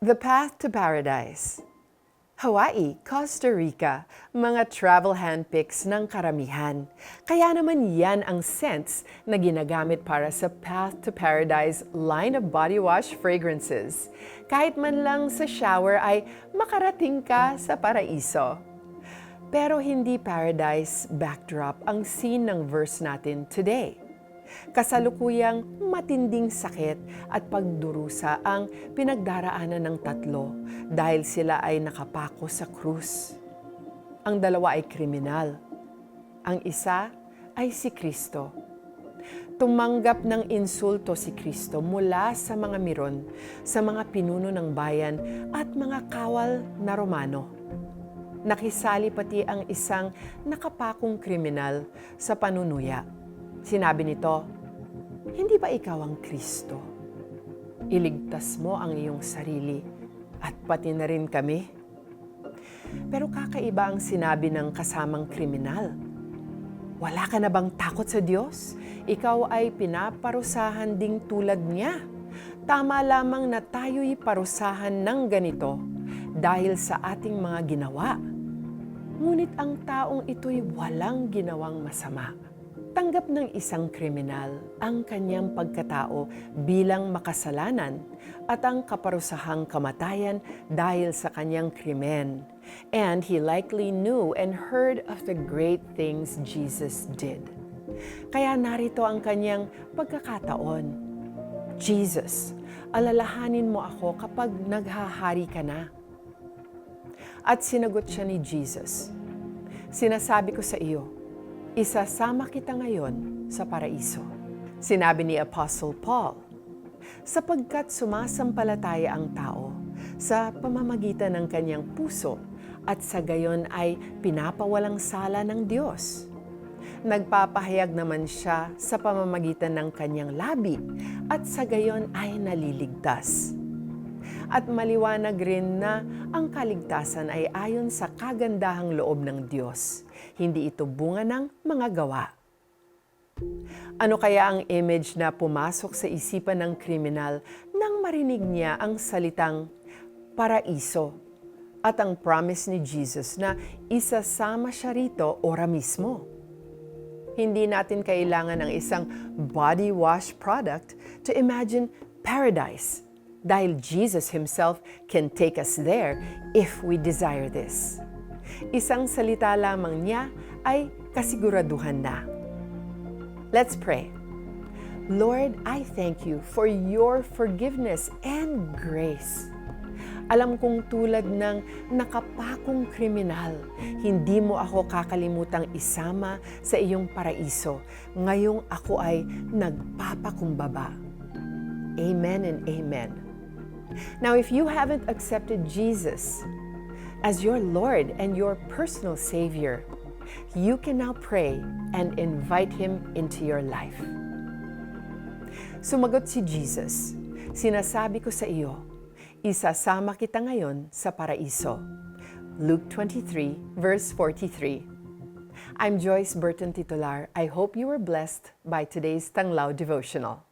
The Path to Paradise. Hawaii, Costa Rica, mga travel handpicks ng karamihan. Kaya naman yan ang scents na ginagamit para sa Path to Paradise line of body wash fragrances. Kahit man lang sa shower ay makarating ka sa paraiso. Pero hindi paradise backdrop ang scene ng verse natin today. Kasalukuyang matinding sakit at pagdurusa ang pinagdaraanan ng tatlo dahil sila ay nakapako sa krus. Ang dalawa ay kriminal. Ang isa ay si Kristo. Tumanggap ng insulto si Kristo mula sa mga miron, sa mga pinuno ng bayan at mga kawal na Romano. Nakisali pati ang isang nakapakong kriminal sa panunuya. Sinabi nito, "Hindi ba ikaw ang Kristo? Iligtas mo ang iyong sarili at pati na rin kami." Pero kakaiba ang sinabi ng kasamang kriminal. "Wala ka na bang takot sa Diyos? Ikaw ay pinaparusahan ding tulad niya. Tama lamang na tayo'y parusahan ng ganito dahil sa ating mga ginawa. Ngunit ang taong ito'y walang ginawang masama." Tanggap ng isang kriminal ang kanyang pagkatao bilang makasalanan at ang kaparusahang kamatayan dahil sa kanyang krimen. And he likely knew and heard of the great things Jesus did. Kaya narito ang kanyang pagkakataon. "Jesus, alalahanin mo ako kapag naghahari ka na." At sinagot siya ni Jesus, "Sinasabi ko sa iyo, isasama kita ngayon sa paraiso." Sinabi ni Apostle Paul, "Sapagkat sumasampalataya ang tao sa pamamagitan ng kanyang puso at sa gayon ay pinapawalang sala ng Diyos. Nagpapahayag naman siya sa pamamagitan ng kanyang labi at sa gayon ay naliligtas." At maliwanag rin na ang kaligtasan ay ayon sa kagandahang loob ng Diyos. Hindi ito bunga ng mga gawa. Ano kaya ang image na pumasok sa isipan ng kriminal nang marinig niya ang salitang paraiso at ang promise ni Jesus na isasama siya rito ora mismo? Hindi natin kailangan ng isang body wash product to imagine paradise. Dahil Jesus Himself can take us there if we desire this. Isang salita lamang niya ay kasiguraduhan na. Let's pray. Lord, I thank you for your forgiveness and grace. Alam kong tulad ng nakapakong kriminal, hindi mo ako kakalimutang isama sa iyong paraiso ngayong ako ay nagpapakumbaba. Amen and amen. Now, if you haven't accepted Jesus as your Lord and your personal Savior, you can now pray and invite Him into your life. Sumagot si Jesus, "Sinasabi ko sa iyo, isasama kita ngayon sa paraiso." Luke 23, verse 43. I'm Joyce Burton Titular. I hope you were blessed by today's Tanglao Devotional.